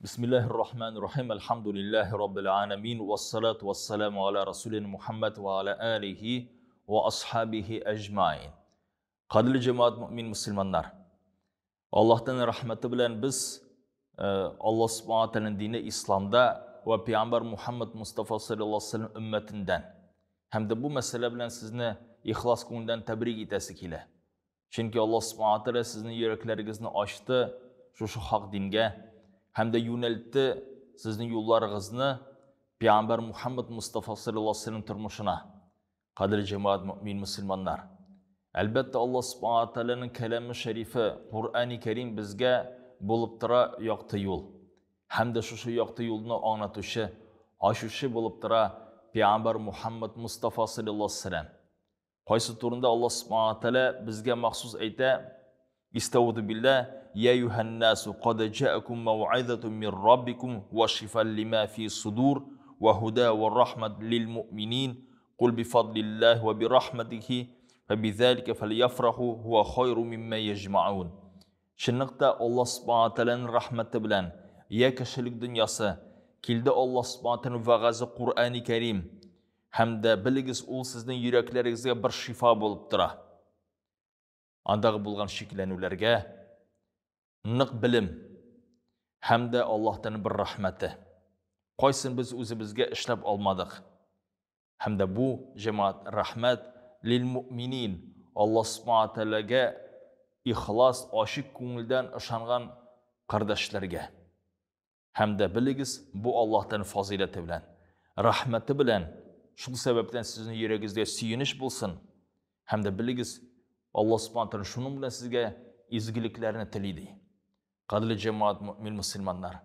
Bismillahirrahmanirrahim. Elhamdülillahi Rabbil alemin. Vessalatu vesselamu ala Resulina Muhammed ve ala alihi ve ashabihi ecmain. Qadrli cemaat mümin Müslümanlar. Allah'tan rahmeti bilen biz Allah subhanahu wa ta'nın dini İslam'da ve Peygamber Muhammed Mustafa sallallahu aleyhi ve sellem ümmetinden. Hem de bu mesele bilen sizni ihlas konudan tebrik etesi kile. Çünkü Allah subhanahu wa ta'la sizin yüreklerinizini açtı şu hak dinge. Hem de yöneltti sizin yollarınızı Peygamber Muhammed Mustafa sallallahu aleyhi ve sellem turmuşuna. Kadir cemaat mümin Müslümanlar. Elbette Allah subhanahu wa ta'lanın kelamı şerifi Kur'an-ı Kerim bizge bulup tura yoqti yol. Hem de şu yoqti yolunu anlatışı, aşışı bulup tura Peygamber Muhammed Mustafa sallallahu aleyhi ve sellem. Qaysı turunda Allah subhanahu wa ta'la bizge mahsus ayta İstaudu billah ya yuhannasu qad ja'akum maw'izatun min rabbikum ve şifan lima fi sudur ve huda ve rahmet lil mu'minin kul bi fadlillah ve bi rahmetihi fe bizalika felyafrahu huve hayru mimma yecma'un. Şınlıqta Allah subhanahu wa ta'lanın rahmeti bilen ya kişilik dünyası kildi Allah subhanahu wa ta'lanın vağazı Kur'an-ı Kerim hem de biligiz ol sizden yüreklerinizge bir şifa bolup tura. Andağı bulgan şekillenülerge nıq bilim hem de Allah'tan bir rahmeti. Qaysın biz özümüzge işlep almadık. Hem de bu cemaat rahmet lil mu'minin Allah subhanahu wa ta'laga ihlas aşık ko'ngildan ışangan kardeşlerge. Hem de biligiz bu Allah'tan fazileti bilen, rahmeti bilen, şu sebepten sizin yüreğinizde suyunish bulsun. Hem de biligiz Allah subhanahu wa ta'la şunun bilen sizge izgiliklerini tilidi. Qadrli cemaat mümin Müslümanlar.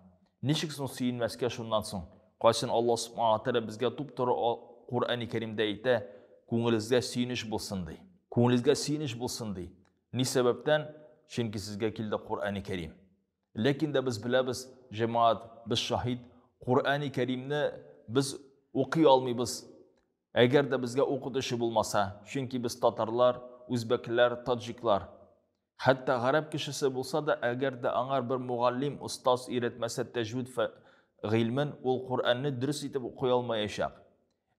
Nişiksin suyunmaske şundan soň? Qaysın Allah subhanahu wa ta'la bizge tupturu Kur'an-ı Kerim'de ayta ko'ngilizga suyunish bulsun dey. Ko'ngilizga suyunish bulsun dey. Ne sebepten? Çünkü sizge kildi Kur'an-ı Kerim. Lekin de biz bilamiz cemaat, biz şahid Kur'an-ı Kerimni biz o'qiy olmaymiz. Eğer de bizge o'qitishi bulmasa, çünkü biz Tatarlar, Uzbekler, Taciklar, hatta Arap kişisi bulsa da eğer de anar bir muallim, ustaz öğretmese tecvid ilmin, ol Kur'an'ı dürüst etip okuy olmayacak.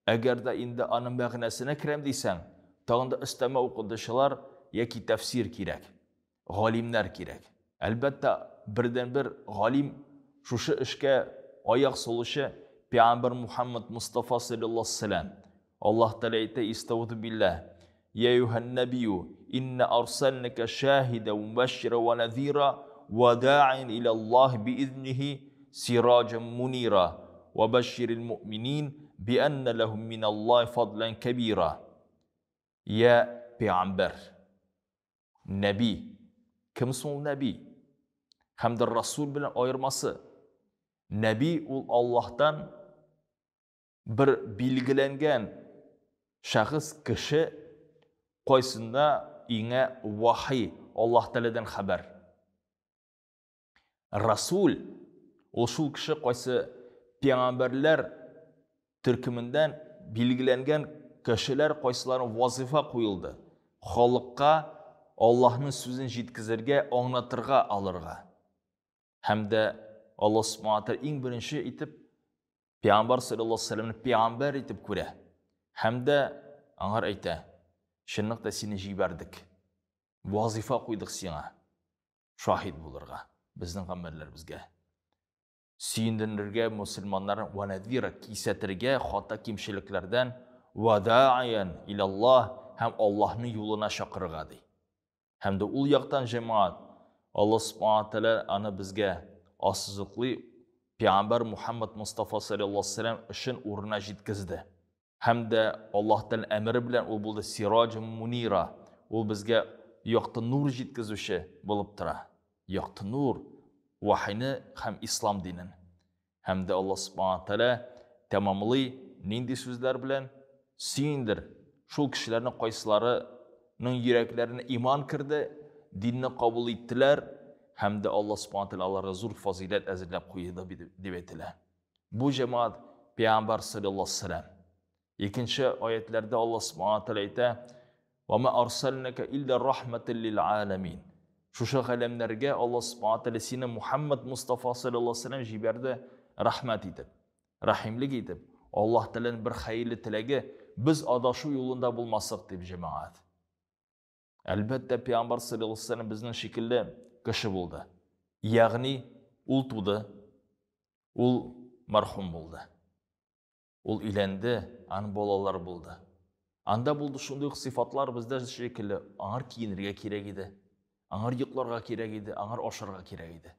Eğer de indi anın mağnesine kirem deysen, tağında isteme okuduşlar, ya ki tefsir kirek, galimler kirek. Elbette birden bir galim, şu işke ayak soluşu, Peygamber Muhammed Mustafa sallallahu aleyhi ve sellem. Allah Teala ite istavudu billah. Ya eyyuhan nebiyyu inne arsalneke şahide ve mübeşşire ve nezira ve da'in ilallah biiznihi siracen munira ve beşşiril mu'minin bi enne lehum minallahi fadlen kebira. Ya Peygamber, Nebi, kimsin Nebi? Hem de Resul bilen ayırması. Nebi ol Allah'tan bir bilgilengen şahıs kişi qaysında iňe vahiy Allah Teala'dan haber. Rasul o şu kişi qaysı peygamberler türkümünden bilgilengen kişiler qaysıların vazifa koyuldu. Halkka Allah'ın sözünü jetkizerge, anlatırga alırga. Hem de Allah subhanahu wa ta'ala iň birinçi itip Peygamber sallallahu aleyhi ve sellem'ni peygamber itip köre. Hem de anar ayta şınlıqta seni jiberdik. Vazifa koyduk sana. Şahit bulurga. Bizden gamberler bizge. Suyundinirge Müslümanların ve nezira kisetirge hatta kimşiliklerden ve da'iyen ilallah hem Allah'ın yoluna şakırga dey. Hem de ul yaktan cemaat Allah subhanahu wa ta'ala ana bizge asızlıklı Peygamber Muhammed Mustafa sallallahu aleyhi ve sellem işin uğruna jitkizdi. Hem de Allah'tan emri bilen o buldu siracın munira. O bizge yoqti nur jitkizuşi bulup tura. Yoqti nur. Vahini hem İslam dinin. Hem de Allah subhanahu wa ta'ala tamamlı nindi sözler bilen suyundir. Şu kişilerin qaysılarının yüreklerine iman kirdi, dinini kabul ettiler. Hem de Allah subhanahu wa ta'ala Allah'a zor fazilet ezilip koydu debetiler. Bu cemaat Peygamber sallallahu aleyhi ve sellem. İkinci ayetlerde Allah subhanahu wa ta'ala ayta وَمَا أَرْسَلْنَكَ إِلَّا رَحْمَةً لِلْعَالَمِينَ. Шушы галәмнәргә Алла Субхану Тәгалә сине Мухаммад Мустафа саллаллаху алейхи ва саллям җибәрде рәхмәт итеп, рәхимлек итеп. Аллаһ Тәгаләнең бер хәерле теләге без адашу юлында булмасак дип җәмәгать. Әлбәттә, Пәйгамбәр саллаллаху алейхи ва саллям безнең шикелле кеше булды. Ягъни ул туды, ул мархум булды. Ул иләнде, аның балалары булды. Анда булды шундый сыйфатлар бездә шикелле, аңар киенергә кирәк иде, аңар йокларга кирәк иде, аңар ашарга кирәк иде.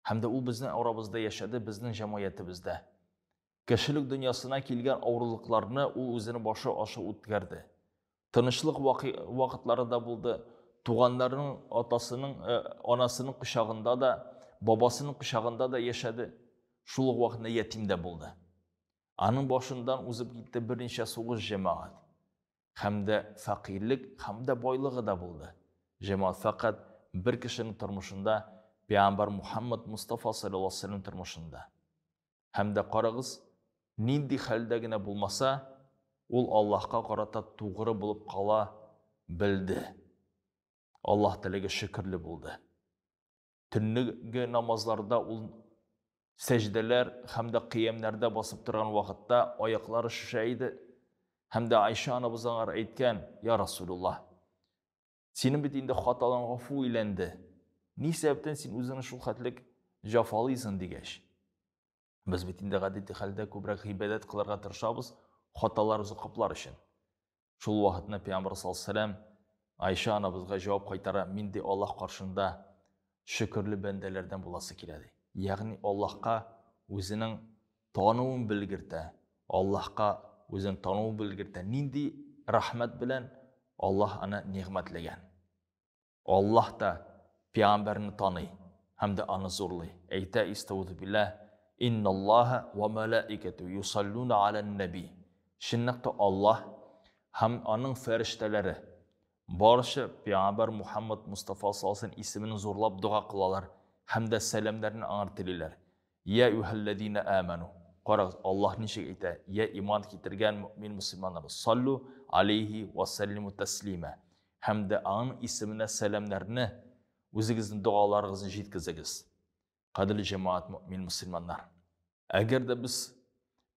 Һәм дә ул безнең арабызда яшәде, безнең җәмгыятебездә. Кешелек дөньясына килгән авырлыкларны ул үзенең башы аша үткәрде. Тынычлык вакытлары да булды. Туганнарының атасының, анасының кочагында да, бабасының кочагында да яшәде. Шул ук вакытта ятим дә булды. Аның башындан узып китте берничә сугыш җәмәгать. Һәм дә фәкыйрлек, һәм дә байлыгы да булды. Җәмәгать фақат бер кешенең тормышында, Пәйгамбәр Мухаммад Мустафа саллаллаху алейхи ва саллям тормышында. Һәм дә карагыз, нинди хәлдә генә булмаса, ул Аллаһка карата тугры булып кала белде. Аллаһ Тәгаләгә шөкерле булды. Төнге намазларда ул сәҗдәләр һәм дә кыямнәрдә басып торган вакытта аяклары шешә иде. Һәм дә Айша анабыз аңар әйткән: "Я Расулуллах, синең бит инде хаталан гафу иләнде. Ни сәбәптән син үзеңне шул хәтлек җафалыйсың?" дигәч. Без бит инде гади хәлдә күбрәк гыйбадәт кылырга тырышабыз, хаталарыбызны каплар өчен. Шул вакытта Пәйгамбәр саллаллаху алейхи ва саллям Айша анабызга җавап кайтара: "Мин ди Аллаһ каршында шөкерле бәндәләрдән буласы килә" ди. Ягъни Аллаһка үзенең тануын белгертә, Аллаһка үзен тануын белгертә. Нинди рәхмәт белән Аллаһ аны нигъмәтләгән. Аллаһ та Пәйгамбәрне таный һәм дә аны зурлый. Әйтә: "Истәгъфиру биллаһ, инналлаһа ва малаикату юсаллуна алан-наби." Шуннакта Аллаһ һәм аның фәрештәләре барча Пәйгамбәр Мухаммад Мустафа саллаллаху алейхи ва саллям исемен зурлап дуа кылалар һәм дә сәламнәрне аңар телиләр. "Я юхаллазина аману." Карагыз, Аллаһ ничек әйтә: "Я иман китергән мөмин мусламаннар, саллу алейхи ва саллиму таслима." Һәм дә аның исеменә сәламнәрне, үзегезнең дуаларыгызны җиткезегез. Кадерле җәмәгать мөмин мусламаннар. Әгәр дә без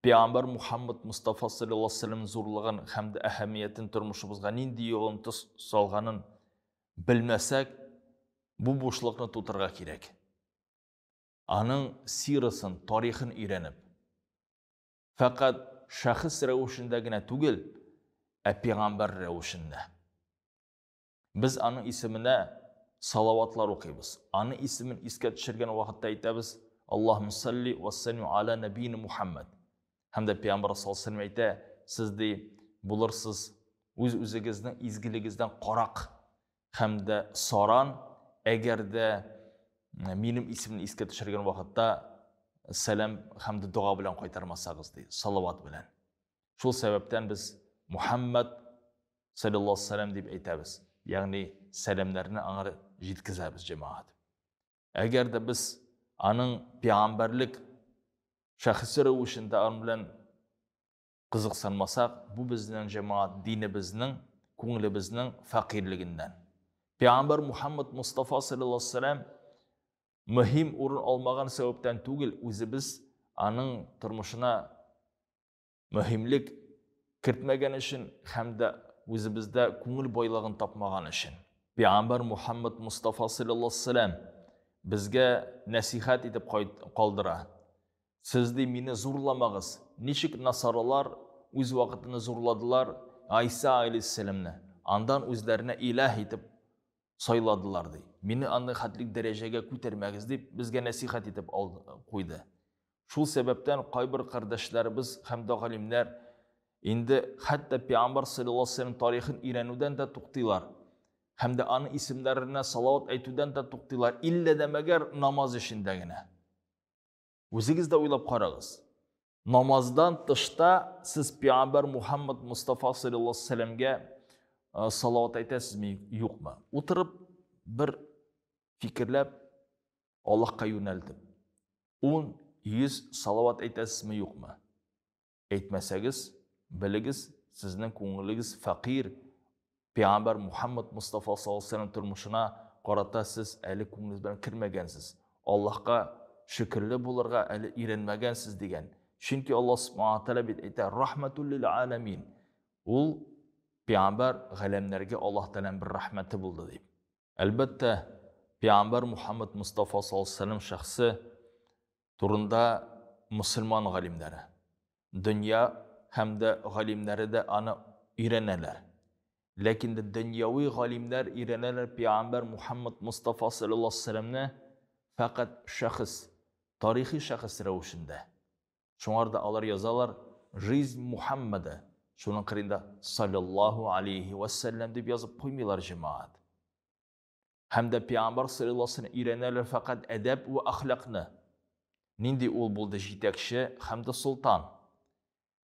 Пәйгамбәр Мухаммад Мустафа саллаллаху алейхи ва саллям зурлыгын һәм дә әһәмиятен тормышыбызга нинди йогынты салганын белмәсәк, бу бушлыкны тутырга кирәк. Аның сирасын, тарихын өйрәнеп, фақат шәхес рәвешендә генә түгел, Пәйгамбәр рәвешендә. Без аның исеменә салаватлар укыйбыз. Аның исемен искә төшергән вакытта әйтәбез: "Аллаһумма салли ва саллим аля набийна Мухаммад." Һәм дә Пәйгамбәр саллаллаху алейхи ва саллям әйтә: "Сез ди булырсыз үзегезнең изгелегездән карак һәм дә саран, әгәр дә минем исемне искә төшергән вакытта сәлам һәм дә дуа белән кайтармасагыз" ди, салават белән. Шул сәбәптән без Мухаммад саллаллаху алейхи ва саллям дип әйтәбез. Ягъни сәламнәрне аңар җиткезәбез җәмәгать. Әгәр дә без аның пәйгамбәрлек шәхесе рәвешендә аның белән кызыксынмасак, бу безнең җәмәгать динебезнең, күңелебезнең фәкыйрлегеннән. Пәйгамбәр Мухаммад Мустафа саллаллаху алейхи ва саллям мөһим урын алмаган сәбәптән түгел, үзебез аның тормышына мөһимлек кертмәгән өчен һәм дә үзебездә күңел байлыгын тапмаган өчен. Пәйгамбәр Мухаммад Мустафа саллаллаху алейхи ва саллям безгә насихат итеп калдыра. "Сез ди мине зурламагыз. Ничек насаралар үз вакытында зурладылар Айса алейхиссаламны. Андан үзләренә илаһ итеп сайладылар" ди. "Мине аны хәтлек дәрәҗәгә күтәрмәгез" дип безгә насихат итеп куйды. Шул сәбәптән кайбер кардәшләребез һәм дә галимнәр инде хәтта Пәйгамбәр саллаллаху алейхи ва саллям тарихын өйрәнүдән дә туктыйлар. Һәм дә аның исемнәренә салават әйтүдән дә туктыйлар, иллә дә мәгәр намаз эшендә генә. Үзегез дә уйлап карагыз. Намаздан тышта сез Пәйгамбәр Мухаммад Мустафа саллаллаху алейхи ва саллямга салават әйтәсезме, юкмы? Утырып бер фикерләп Аллаһка юнәлтеп 10-100 салават әйтәсезме, юкмы? Әйтмәсәгез, белегез, сезнең күңелегез фәкыйр. Пәйгамбәр Мухаммад Мустафа саллаллаху алейхи ва саллям тормышына qarata siz әлі көңіліңіз bilan kirmagansiz. Allohga shukrli bo'lirga әлі irinmagansiz degan. Chunki Alloh subhanahu taolo aytadi, rahmatul lil alamin. Ул payg'ambar g'alamlarga Alloh taolaning bir rahmati bo'ldi deb. Albatta, payg'ambar Muhammad Mustafa sollallohu alayhi vasallam shaxsi turunda musulmon g'alimlari, dunyo hamda g'alimlari da ana öğrenirler. Lakin de dünyavi g'alimlar öğrenirler payg'ambar Muhammad Mustafa sallallohu alayhi vasallamni faqat shaxs, tarixiy shaxs ravishida. Şunlarda alar yazalar Riz Muhammed'e şunun qirinde sallallahu aleyhi ve sellem deb yazıp qo'ymaylar cemaat. Hem de payg'ambar sallallohu alayhi vasallam öğrenirler faqat edeb ve ahlakni. Nindi ol bo'ldi yetakchi hamda sultan.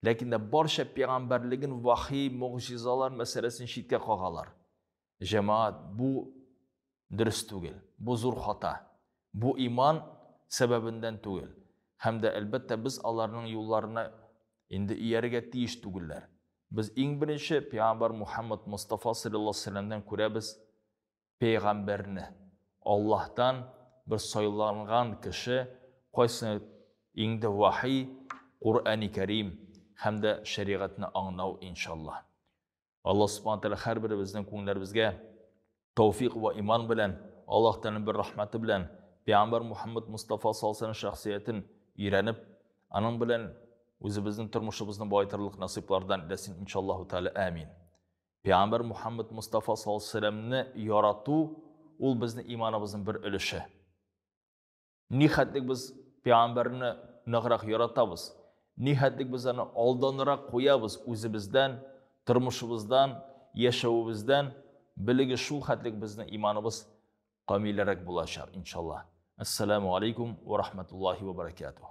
Lakin de barcha payg'ambarligin vahiy, mu'jizalar masalasini chetga qo'yganlar. Cemaat bu durust tugil, bu zo'r xata. Bu iman sebebinden tugil. Hem de elbette biz Allah'ın yollarına indi iyeriga teyish tugillar. Biz eng birinchi payg'ambar Muhammad Mustafa sallallohu alayhi vasallamdan ko'ramiz payg'ambarni. Allohdan bir saylangan kishi qaysi endi vahiy, Qur'oni Karim hamda shariatni anglov inshaalloh. Alloh subhanahu taolo har birimizning ko'nglarimizga tavfiq va iman bilan, Allohdan bir rahmati bilan payg'ambar Muhammad Mustafa sallallohu alayhi vasallam shaxsiyatini öğrenip, anın bilen o'zimizning turmushimizni boytirlik nasiblardan ilesin inşallah taala amin. Payg'ambar Muhammad Mustafa sallallohu alayhi vasallamni yaratuv ul bizning iymonimizning bir ulushi. Nihatlik biz payg'ambarni nag'roq yaratamiz. Nihatlik biz uni oldinroq qo'yamiz o'zimizdan, turmushimizdan, yashashimizdan, biligi shu hatlik bizning iymonimiz qamilarak bo'lashar inshaalloh. Assalomu alaykum va rahmatullohi va barakatuh.